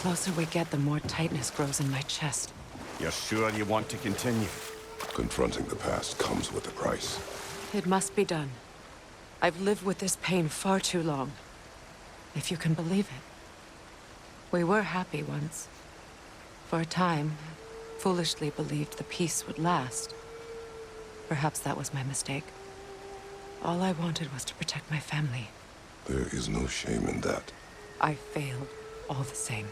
closer we get, the more tightness grows in my chest. You're sure you want to continue? Confronting the past comes with a price. It must be done. I've lived with this pain far too long. If you can believe it. We were happy once. For a time, foolishly believed the peace would last. Perhaps that was my mistake. All I wanted was to protect my family. There is no shame in that. I failed, all the same.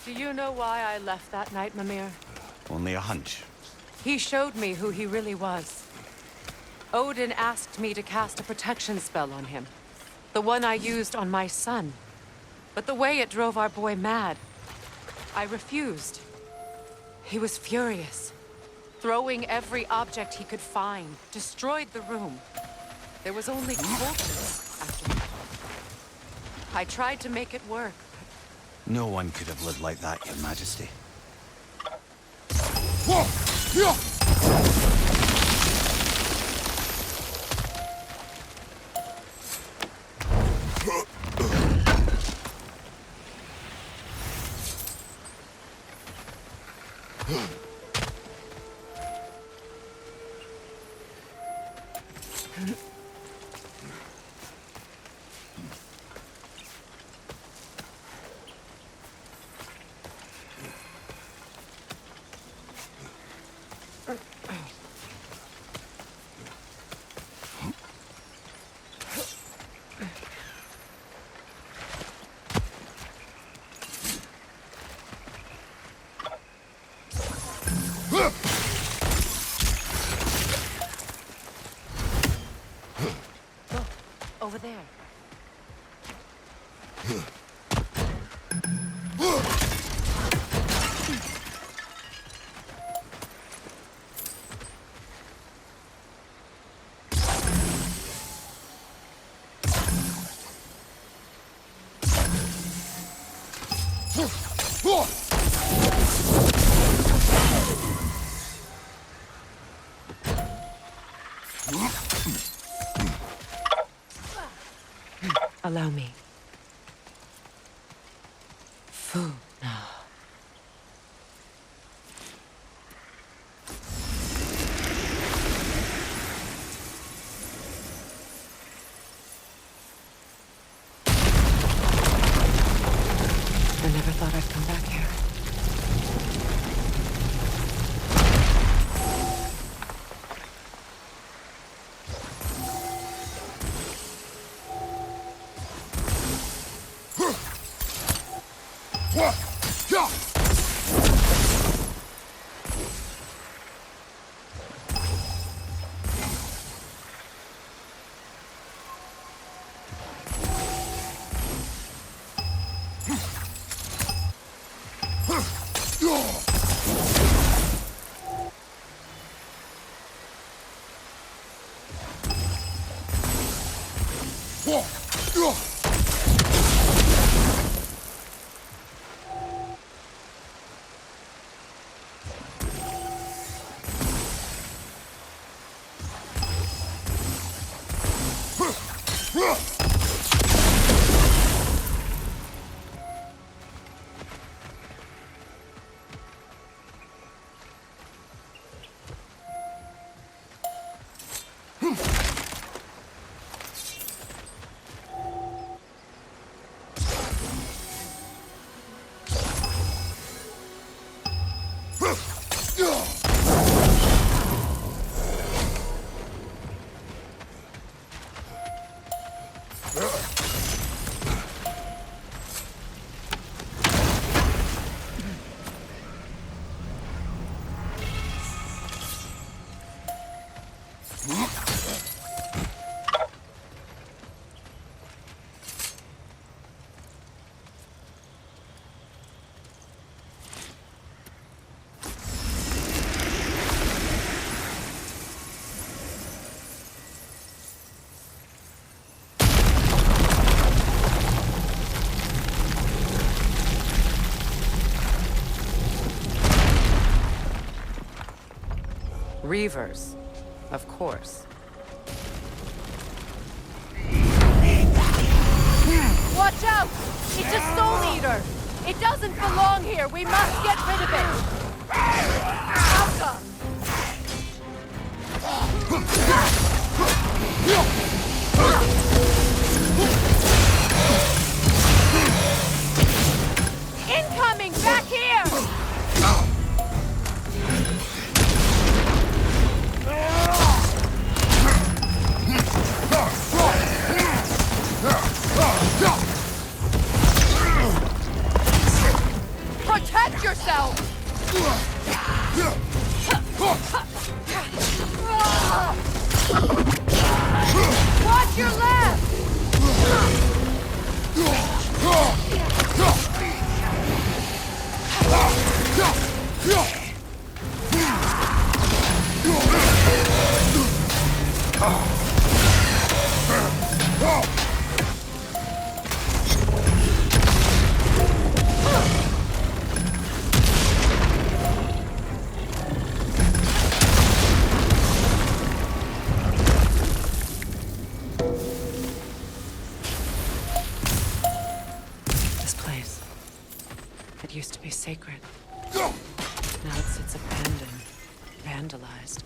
Do you know why I left that night, Mimir? Only a hunch. He showed me who he really was. Odin asked me to cast a protection spell on him. The one I used on my son. But the way it drove our boy mad, I refused. He was furious. Throwing every object he could find, destroyed the room. There was only coldness after that. I tried to make it work. No one could have lived like that, Your Majesty. Over there. Allow me. Fu now. I never thought I'd come back here. Reavers, of course. Watch out! It's a soul eater! It doesn't belong here! We must get rid of it! Alka! Incoming! Back here! Protect yourself! Watch your left! It used to be sacred. Now it sits abandoned, vandalized.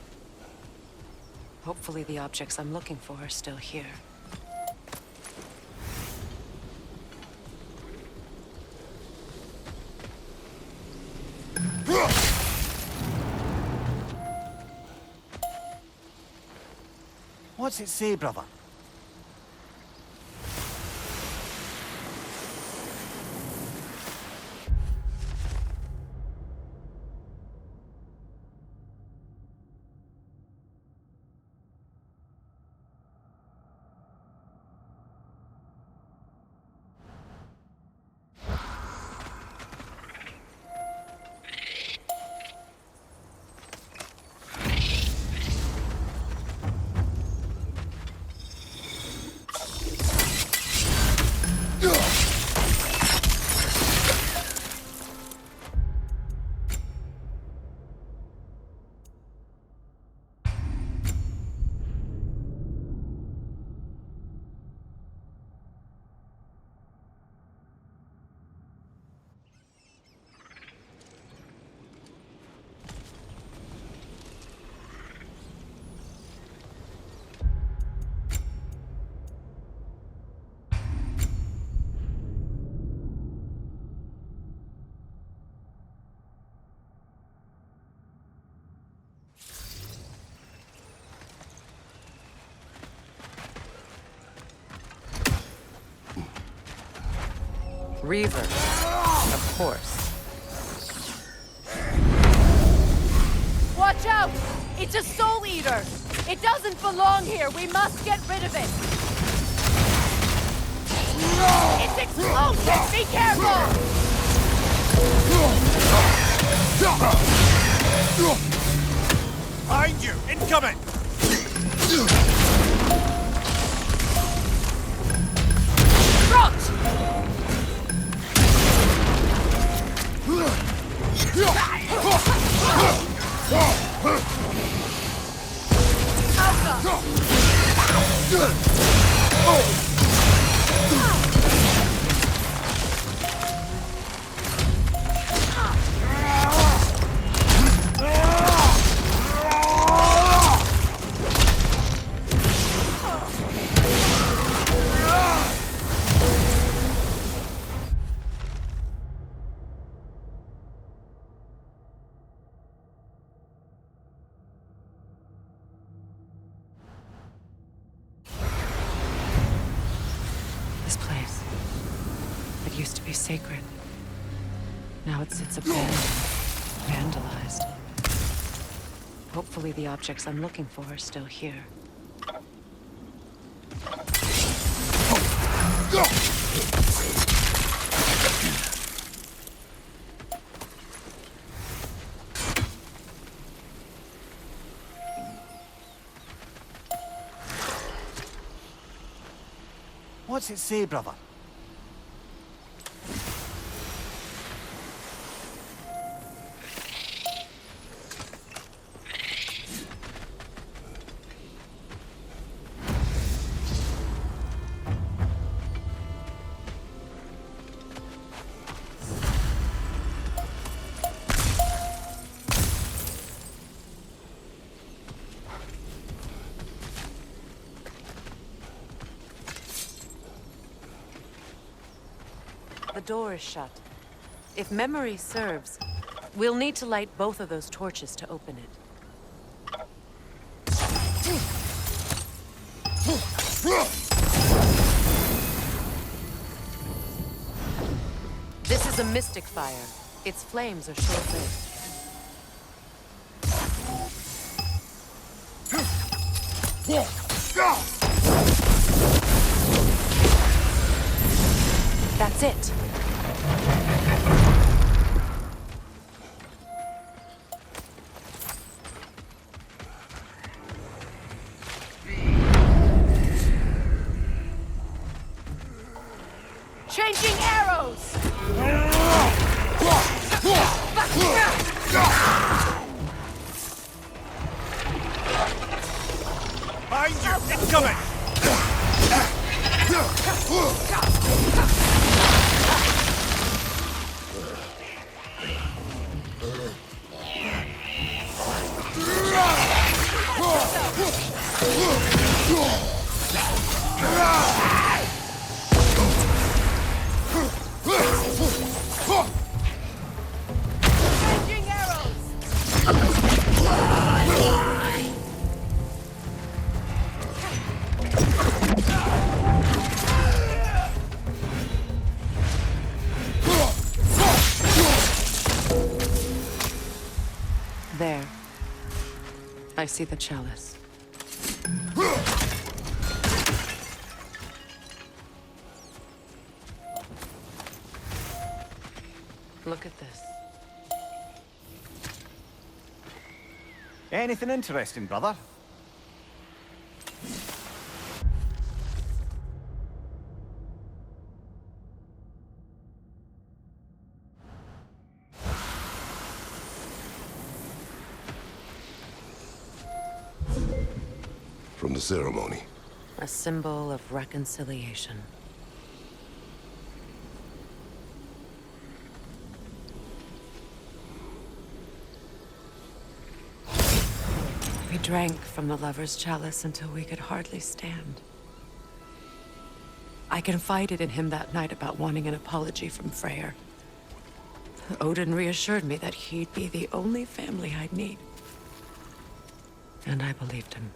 Hopefully the objects I'm looking for are still here. What's it say, brother? Reavers, of course. Watch out! It's a soul eater! It doesn't belong here! We must get rid of it! It's explosive! Be careful! Incoming! This place. It used to be sacred. Now it sits abandoned, vandalized. Hopefully the objects I'm looking for are still here. What's it say, brother? The door is shut. If memory serves, we'll need to light both of those torches to open it. This is a mystic fire. Its flames are short-lived. That's it. Changing arrows! Behind you! Incoming! Changing arrows! There. I see the chalice. Look at this. Anything interesting, brother? From the ceremony. A symbol of reconciliation. We drank from the lover's chalice until we could hardly stand. I confided in him that night about wanting an apology from Freyr. Odin reassured me that he'd be the only family I'd need. And I believed him.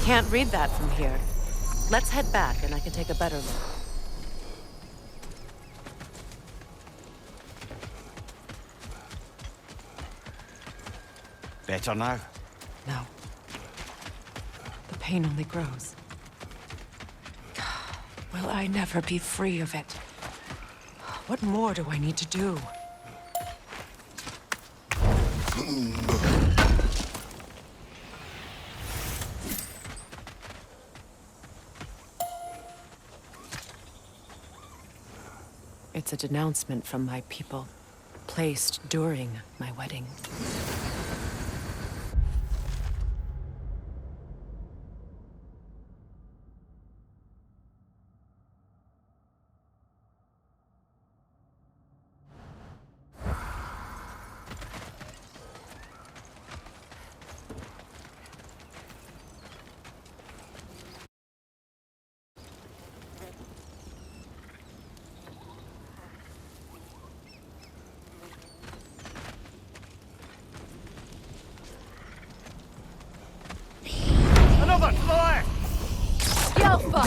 can't read that from here. Let's head back and I can take a better look. Better now? No. The pain only grows. Will I never be free of it? What more do I need to do? It's a denouncement from my people, placed during my wedding. Another to the left! Yelfa!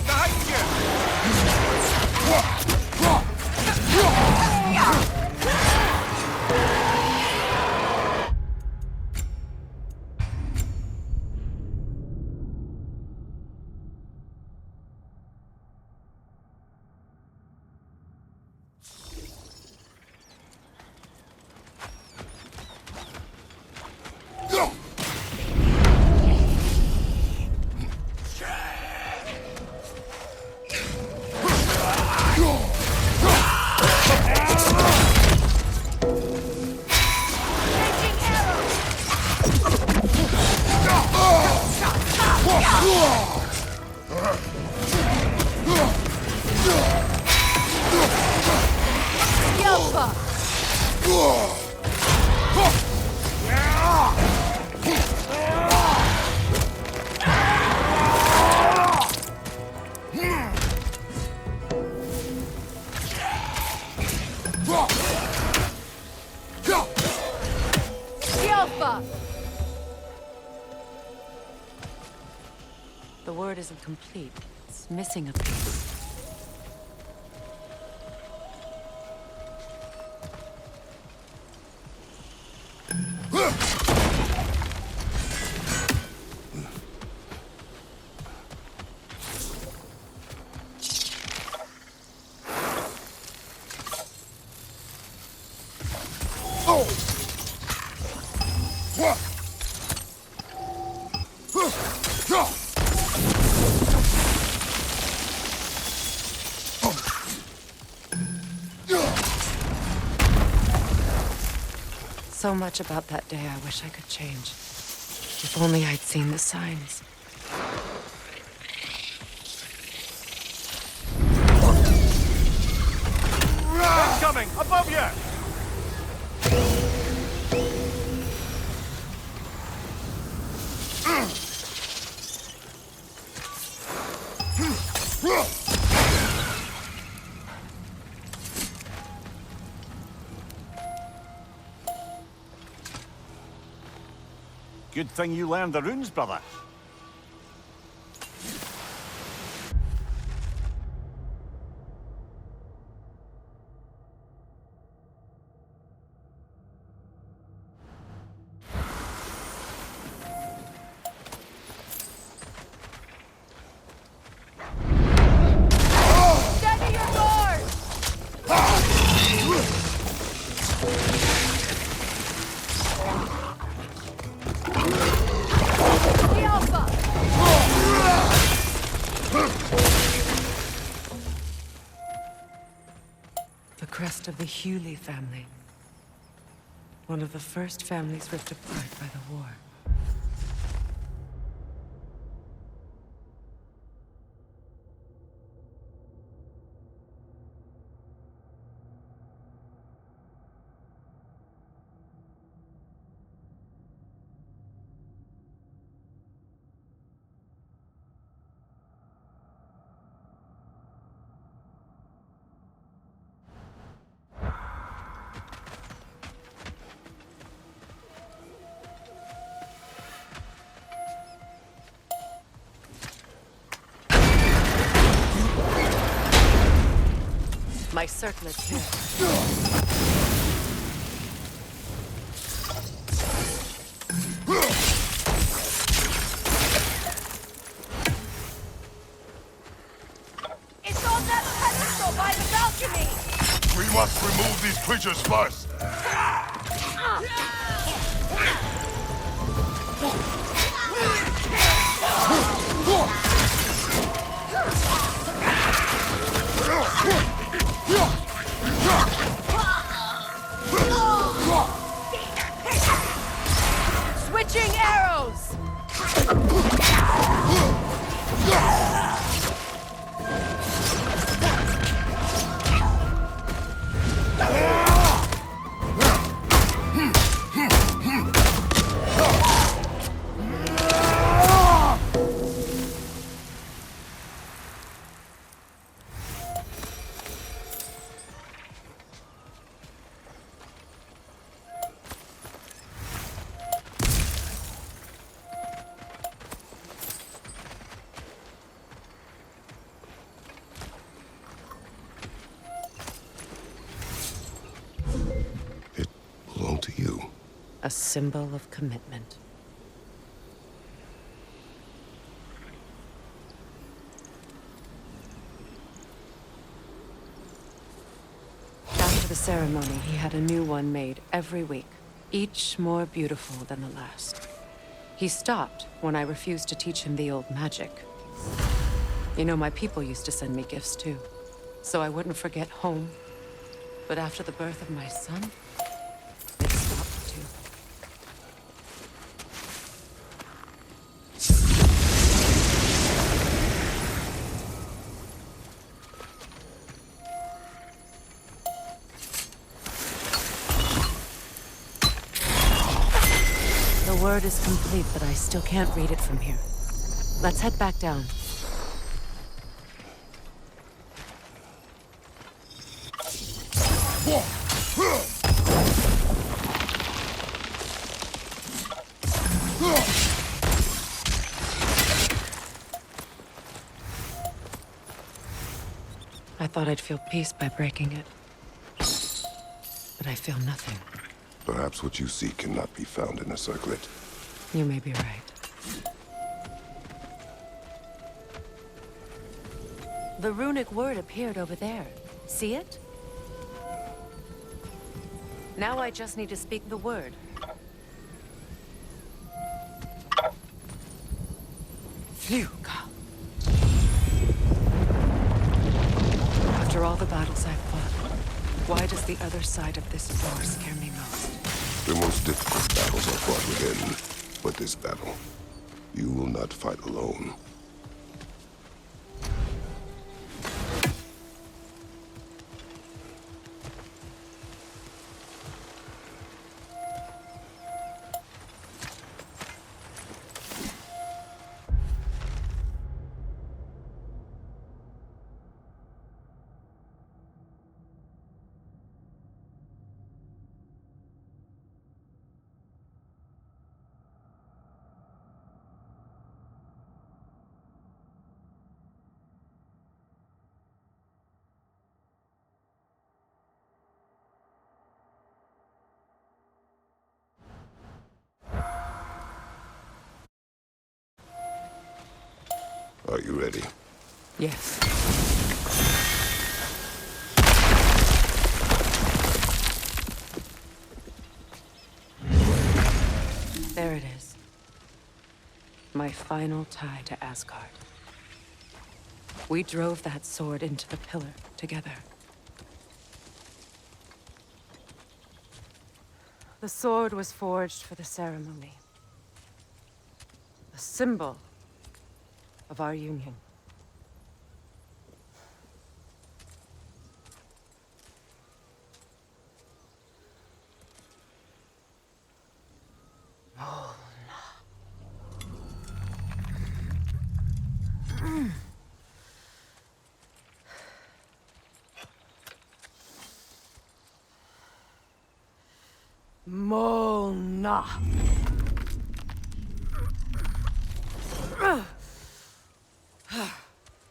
Behind you! The word isn't complete. It's missing a piece. So much about that day I wish I could change. If only I'd seen the signs. Incoming! Above you! Good thing you learned the runes, brother. first of the Hewley family. One of the first families ripped apart by the war. My circlet here. It's on that pedestal by the balcony! We must remove these creatures first! Switching arrows! It belonged to you. A symbol of commitment. After the ceremony, he had a new one made every week, each more beautiful than the last. He stopped when I refused to teach him the old magic. You know, my people used to send me gifts too, so I wouldn't forget home. But after the birth of my son, they stopped too. The word is complete, but I still can't read it from here. Let's head back down. I thought I'd feel peace by breaking it. But I feel nothing. Perhaps what you seek cannot be found in a circlet. You may be right. The runic word appeared over there. See it? Now I just need to speak the word. Fuka. After all the battles I've fought, why does the other side of this war scare me most? The most difficult battles are fought within. But this battle, you will not fight alone. Are you ready? Yes. There it is. My final tie to Asgard. We drove that sword into the pillar together. The sword was forged for the ceremony. A symbol of our union. Molna.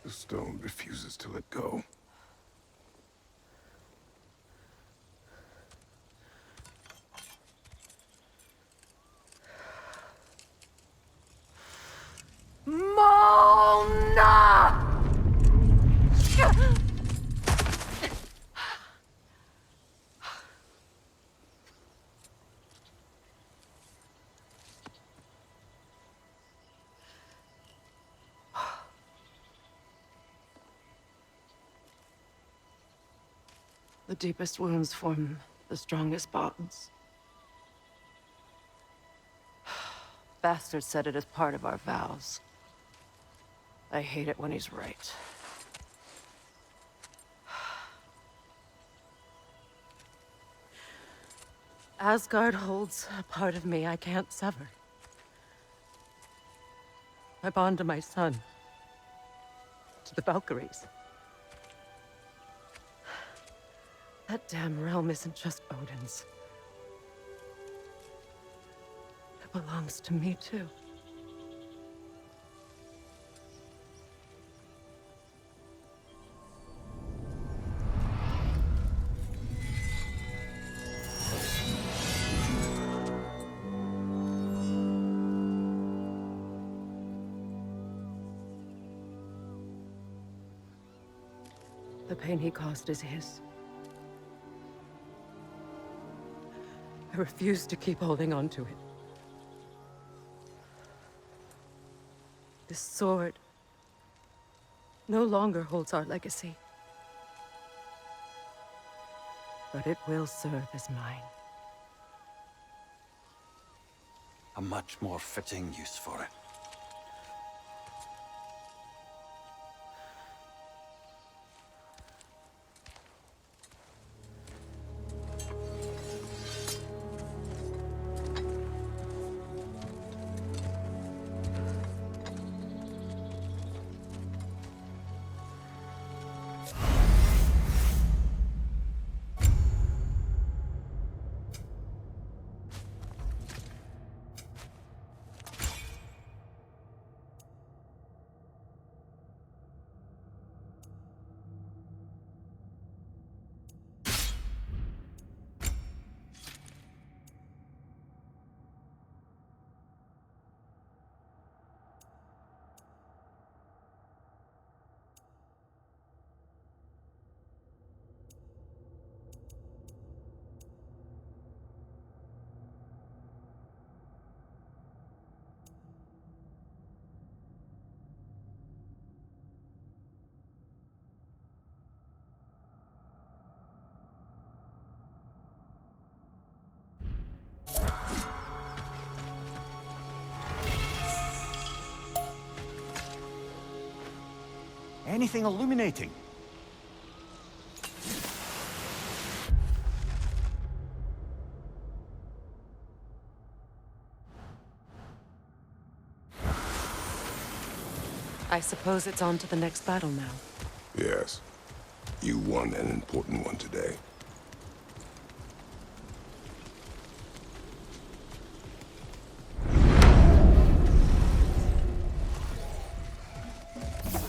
The stone refuses to let go. Molna! The deepest wounds form the strongest bonds. Bastard said it as part of our vows. I hate it when he's right. Asgard holds a part of me I can't sever. My bond to my son. To the Valkyries. That damn realm isn't just Odin's. It belongs to me, too. The pain he caused is his. I refuse to keep holding on to it. This sword no longer holds our legacy. But it will serve as mine. A much more fitting use for it. Anything illuminating? I suppose it's on to the next battle now. Yes. You won an important one today.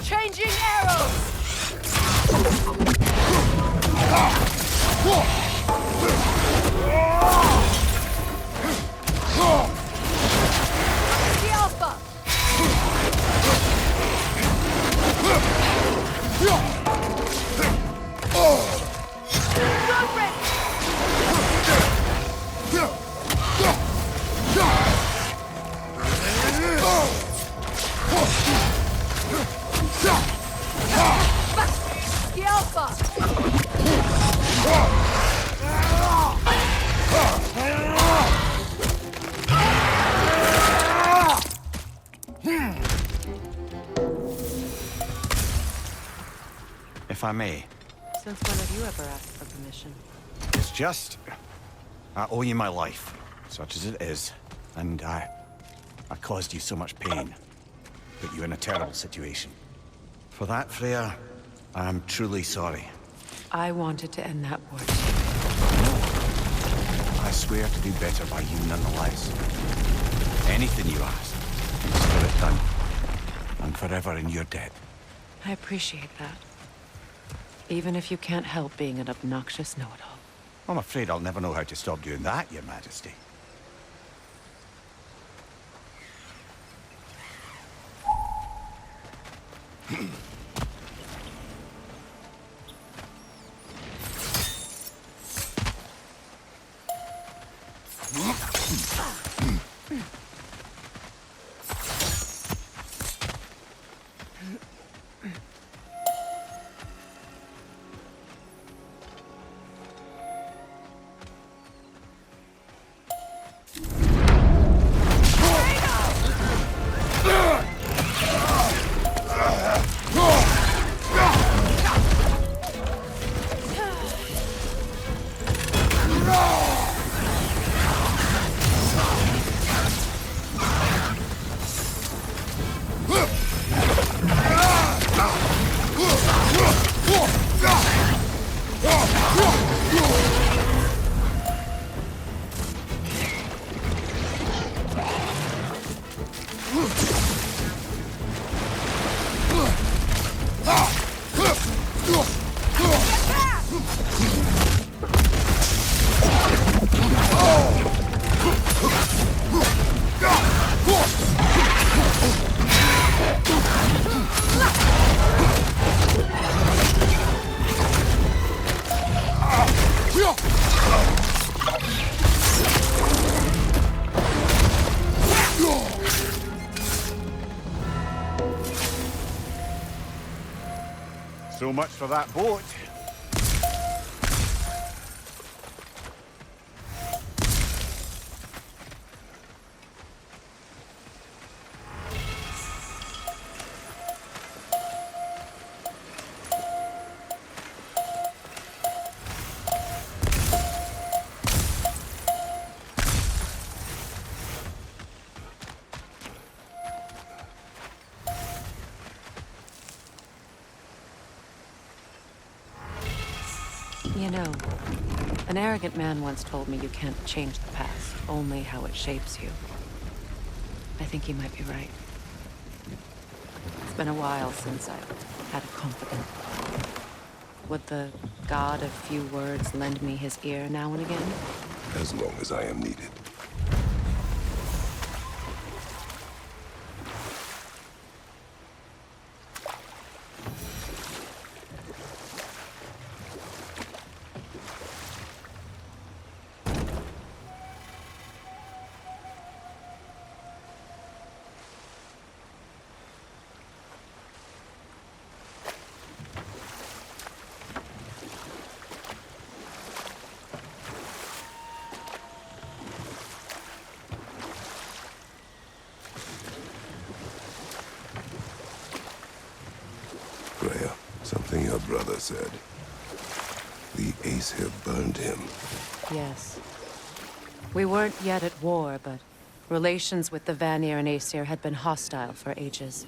Changing arrows! The Alpha! Sword ready! The Alpha! if I may. Since when have you ever asked for permission? It's just... I owe you my life, such as it is. And I caused you so much pain. Put you in a terrible situation. For that, Freya, I am truly sorry. I wanted to end that war. I swear to do better by you nonetheless. Anything you ask, just get it done. I'm forever in your debt. I appreciate that. Even if you can't help being an obnoxious know-it-all. I'm afraid I'll never know how to stop doing that, Your Majesty. So much for that boat. You know, an arrogant man once told me you can't change the past, only how it shapes you. I think he might be right. It's been a while since I've had a confidant. Would the god of few words lend me his ear now and again? As long as I am needed. Freya, something your brother said. The Aesir burned him. Yes. We weren't yet at war, but relations with the Vanir and Aesir had been hostile for ages.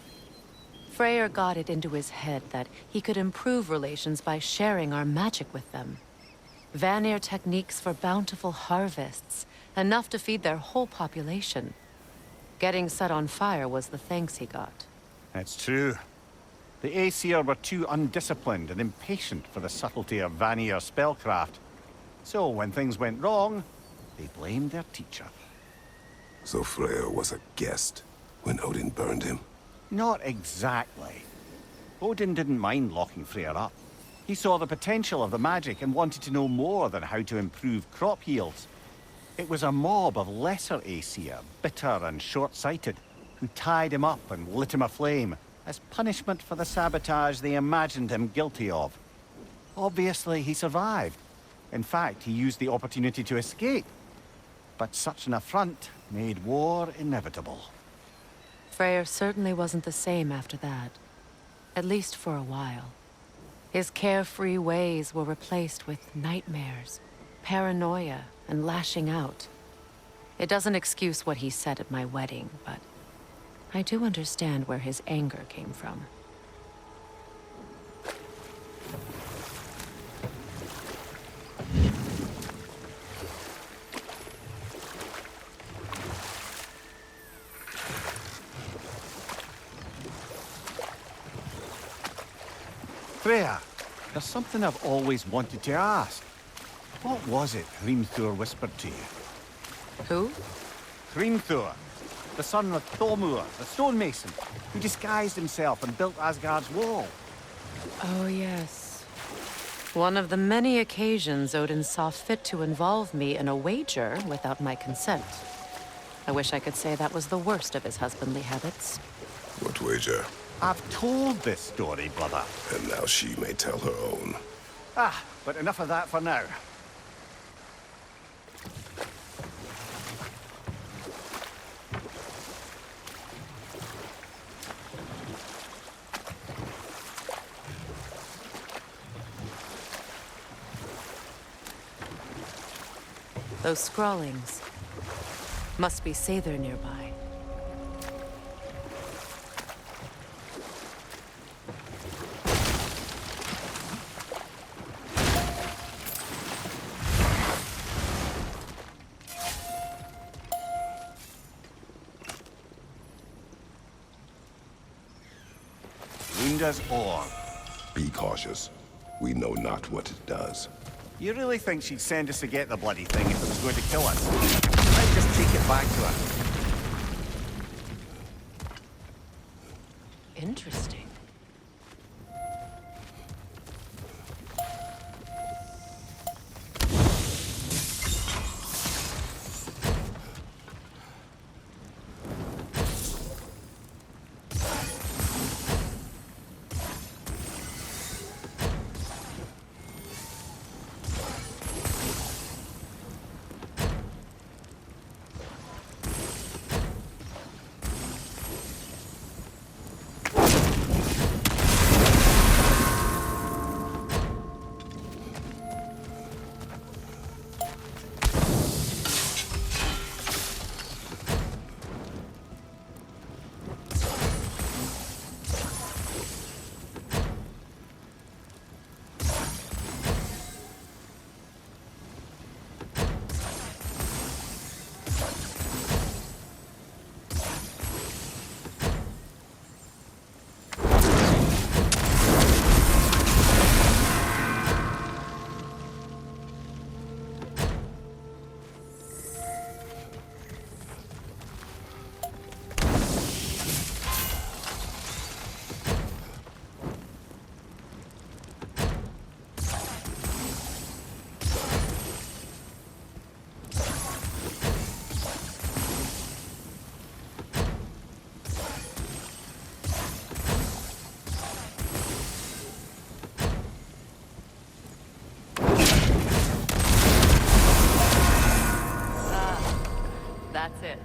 Freyr got it into his head that he could improve relations by sharing our magic with them. Vanir techniques for bountiful harvests, enough to feed their whole population. Getting set on fire was the thanks he got. It's true. The Aesir were too undisciplined and impatient for the subtlety of Vanir spellcraft. So when things went wrong, they blamed their teacher. So Freya was a guest when Odin burned him? Not exactly. Odin didn't mind locking Freyr up. He saw the potential of the magic and wanted to know more than how to improve crop yields. It was a mob of lesser Aesir, bitter and short-sighted, who tied him up and lit him aflame as punishment for the sabotage they imagined him guilty of. Obviously, he survived. In fact, he used the opportunity to escape. But such an affront made war inevitable. Freyr certainly wasn't the same after that. At least for a while. His carefree ways were replaced with nightmares, paranoia, and lashing out. It doesn't excuse what he said at my wedding, but I do understand where his anger came from. Freya, there's something I've always wanted to ask. What was it Hrimthur whispered to you? Who? Hrimthur, the son of Thormur, the stonemason, who disguised himself and built Asgard's wall. Oh, yes. One of the many occasions Odin saw fit to involve me in a wager without my consent. I wish I could say that was the worst of his husbandly habits. What wager? I've told this story, brother. And now she may tell her own. But enough of that for now. Those scrawlings must be Sather nearby. Lunda's orb. Be cautious. We know not what it does. You really think she'd send us to get the bloody thing if it was going to kill us? Let's just take it back to her. Interesting. That's it.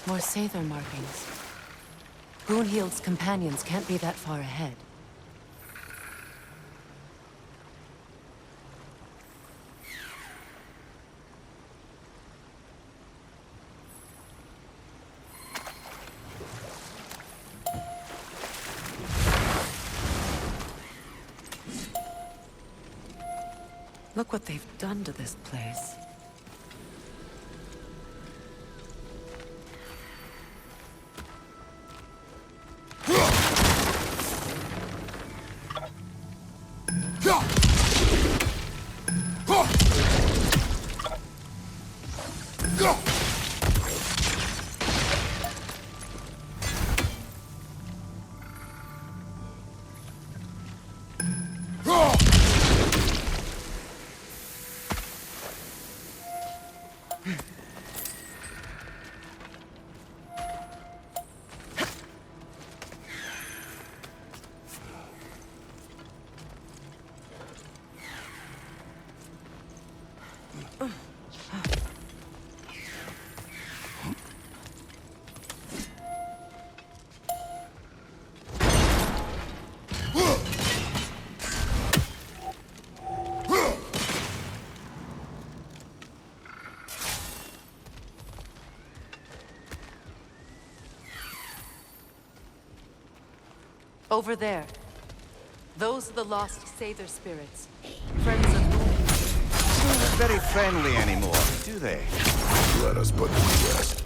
More Sather markings. Brunhild's companions can't be that far ahead. Look what they've done to this place. Over there. Those are the lost Sather spirits. Friends of Odin. Not very friendly anymore, do they? Let us put them to rest.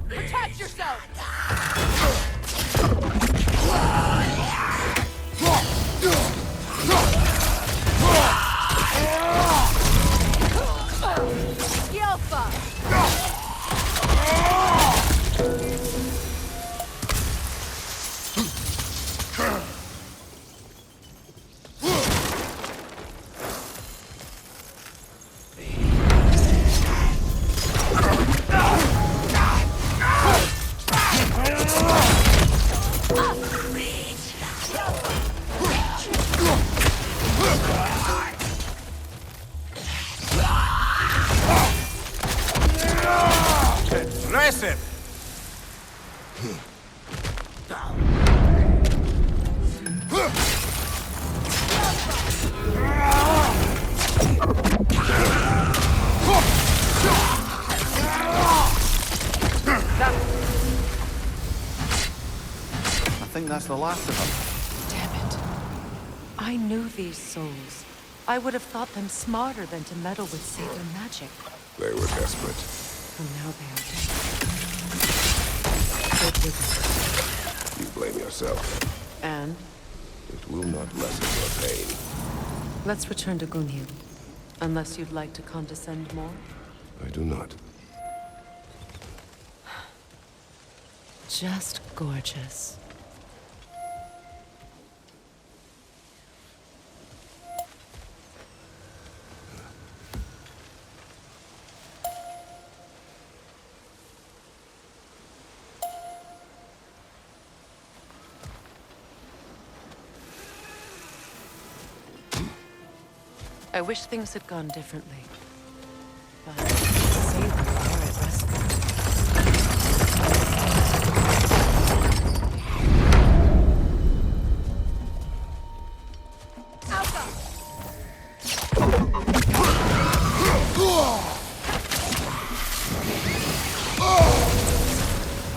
Protect yourself! Yelfa! Impressive! I think that's the last of them. Damn it. I knew these souls. I would have thought them smarter than to meddle with Sather magic. They were desperate. And now they are dead. Good riddance. You blame yourself. And It will not lessen your pain. let's return to Gunhild. Unless you'd like to condescend more. I do not. Just gorgeous. I wish things had gone differently. But Sailors are at rest.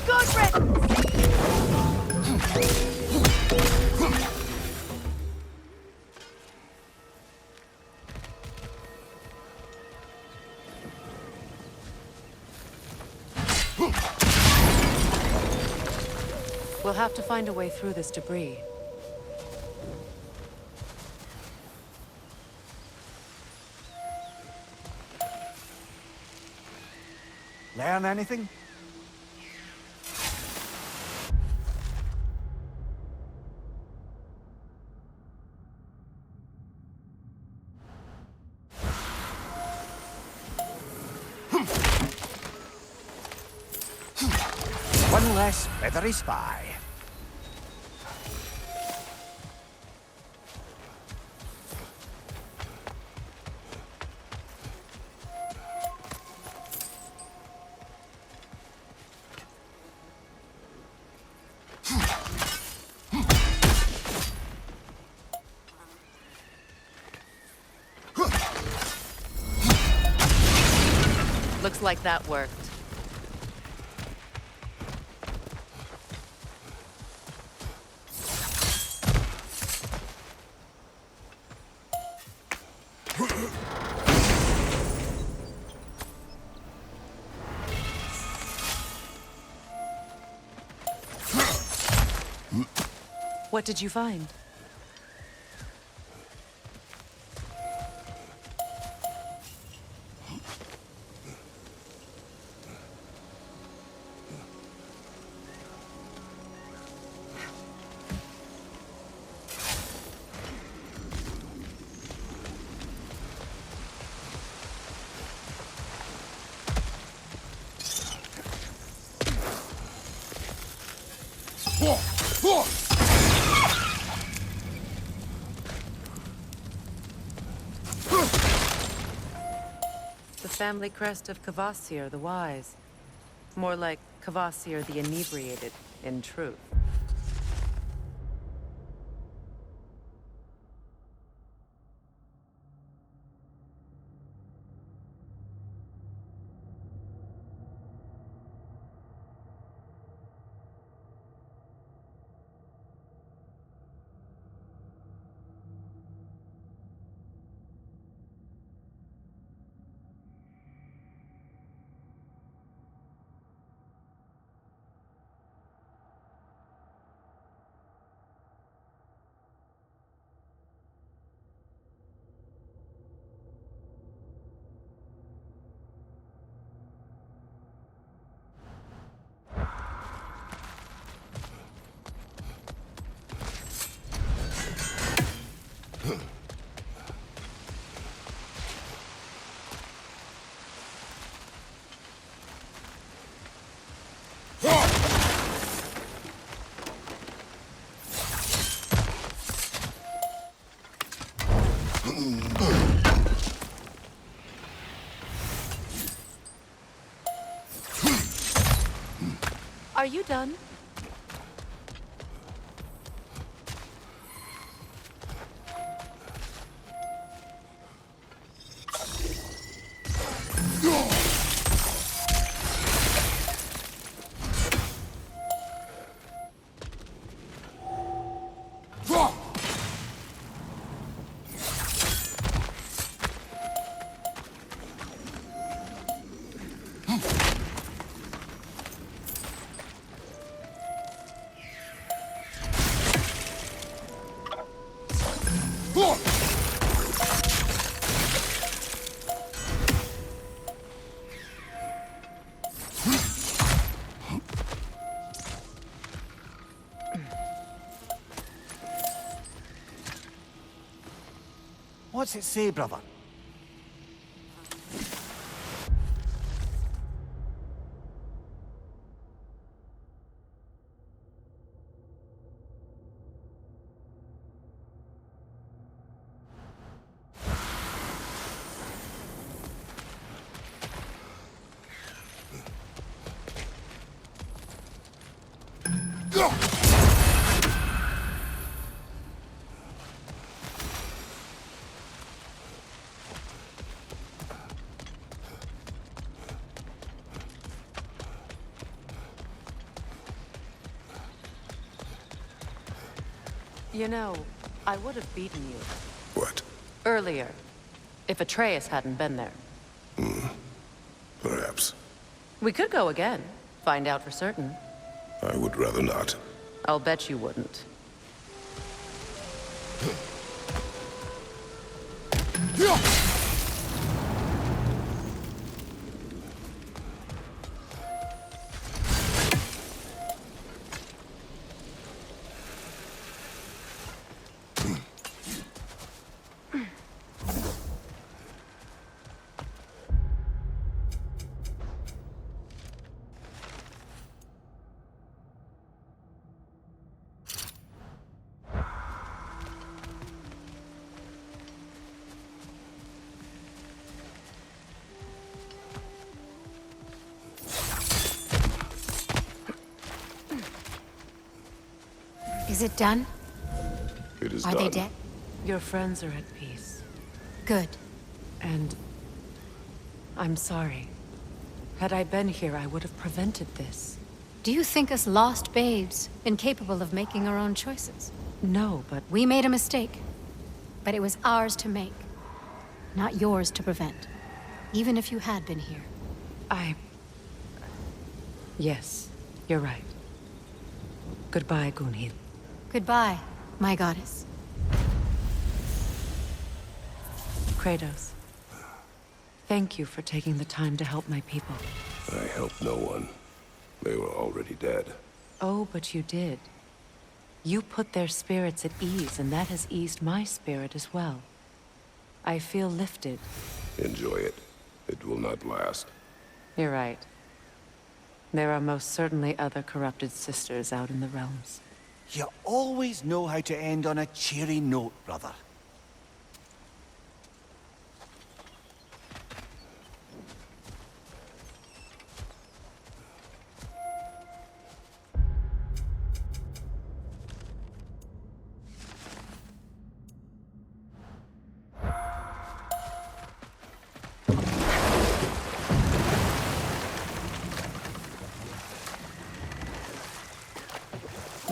Good riddance! We'll have to find a way through this debris. Learn anything? One less feathery spy. Looks like that worked. What did you find? family crest of Kvasir the Wise. More like Kvasir the Inebriated, in truth. Are you done? What's it say, brother? You know, I would have beaten you What? earlier, if Atreus hadn't been there. Perhaps. We could go again, find out for certain. I would rather not. I'll bet you wouldn't. Is it done? It is Are done. they dead? Your friends are at peace. Good. And I'm sorry. Had I been here, I would have prevented this. Do you think us lost babes, incapable of making our own choices? No, but We made a mistake. But it was ours to make. Not yours to prevent. Even if you had been here. Yes, you're right. Goodbye, Gunhild. Goodbye, my goddess. Kratos. Thank you for taking the time to help my people. I helped no one. They were already dead. Oh, but you did. You put their spirits at ease, and that has eased my spirit as well. I feel lifted. Enjoy it. It will not last. You're right. There are most certainly other corrupted sisters out in the realms. You always know how to end on a cheery note, brother.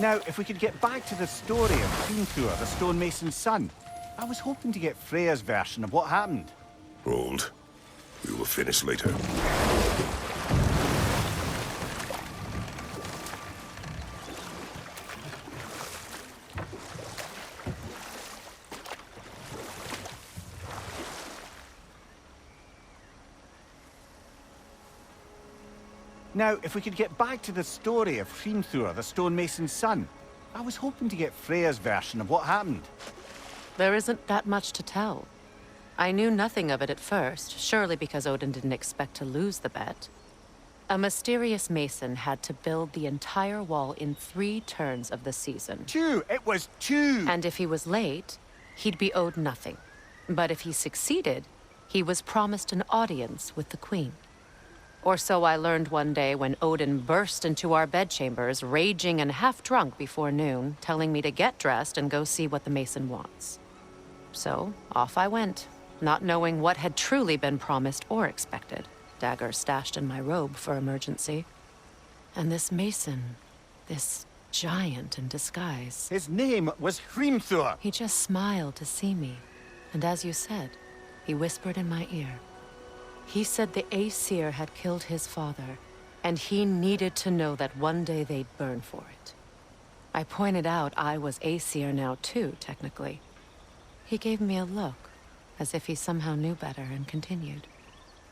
Now, if we could get back to the story of Hrimthur, the stonemason's son. I was hoping to get Freya's version of what happened. Hold. We will finish later. Now, if we could get back to the story of Hrimthur, the stonemason's son. I was hoping to get Freya's version of what happened. There isn't that much to tell. I knew nothing of it at first, surely because Odin didn't expect to lose the bet. A mysterious mason had to build the entire wall in 3 turns of the season. 2! It was 2! And if he was late, he'd be owed nothing. But if he succeeded, he was promised an audience with the queen. Or so I learned one day when Odin burst into our bedchambers, raging and half-drunk before noon, telling me to get dressed and go see what the mason wants. So, off I went, not knowing what had truly been promised or expected, dagger stashed in my robe for emergency. And this mason, this giant in disguise, His name was Hrimthur. he just smiled to see me. And as you said, he whispered in my ear. He said the Aesir had killed his father, and he needed to know that one day they'd burn for it. I pointed out I was Aesir now too, technically. He gave me a look, as if he somehow knew better, and continued.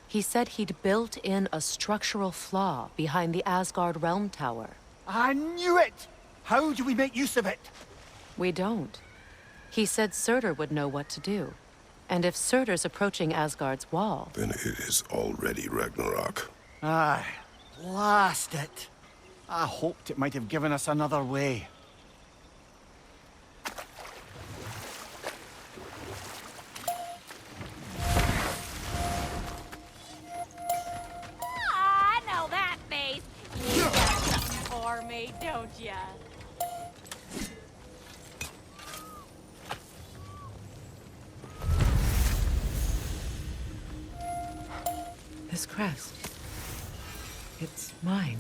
He said he'd built in a structural flaw behind the Asgard Realm Tower. I knew it! How do we make use of it? We don't. He said Surtur would know what to do. And if Surtur's approaching Asgard's wall... Then it is already Ragnarok. Aye, blast it. I hoped it might have given us another way. I know that face. You got something for me, don't ya? This crest... it's mine.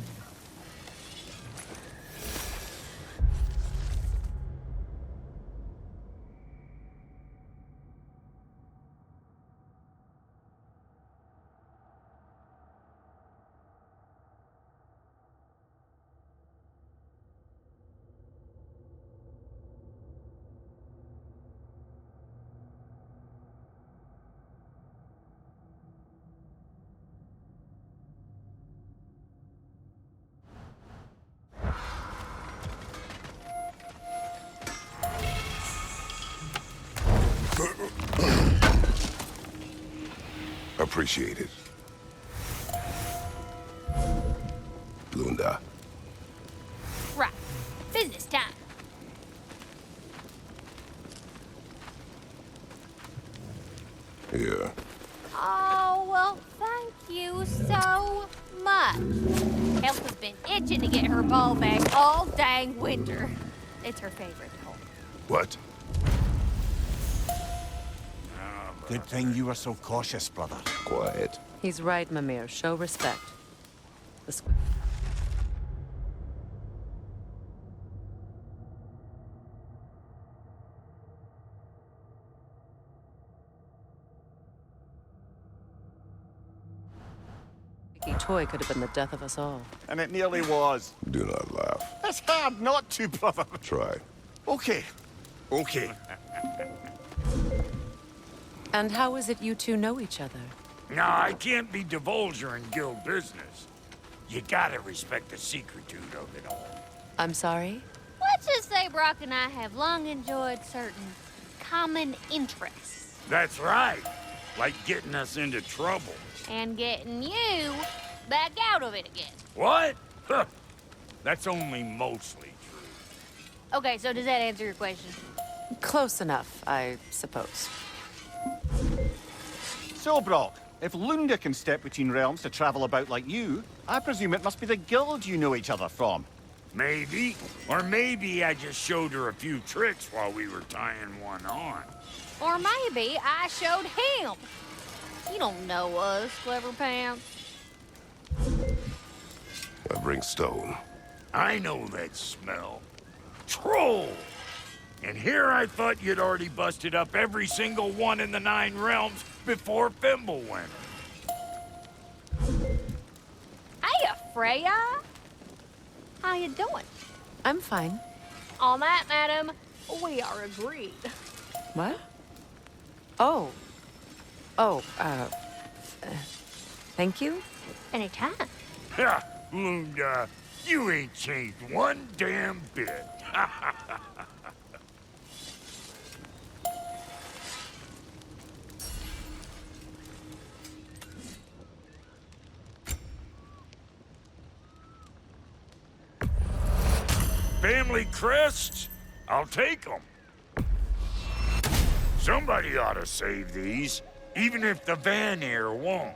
Appreciate it. Lunda. Right. Business time. Here. Oh, well, thank you so much. Elf has been itching to get her ball back all dang winter. It's her favorite hole. What? Good thing you were so cautious, brother. Quiet. He's right, Mimir. Show respect. The squeaky toy could have been the death of us all. And it nearly was. Do not laugh. It's hard not to, brother. Try. Okay. Okay. And how is it you two know each other? Nah, I can't be divulging guild business. You gotta respect the secretude of it all. I'm sorry? Let's just say Brock and I have long enjoyed certain common interests. That's right. Like getting us into trouble. And getting you back out of it again. What? Huh. That's only mostly true. Okay, so does that answer your question? Close enough, I suppose. So, Brock, if Lunda can step between realms to travel about like you, I presume it must be the guild you know each other from. Maybe. Or maybe I just showed her a few tricks while we were tying one on. Or maybe I showed him. You don't know us, Clever Pants. I bring stone. I know that smell. troll! And here I thought you'd already busted up every single one in the 9 realms before Fimbulwinter. Hey, Freya! How you doing? I'm fine. On that, madam, we are agreed. What? Oh. Oh, thank you? Anytime. Ha! Lunda, you ain't changed one damn bit. Family crests? I'll take them. Somebody ought to save these, even if the Vanir won't.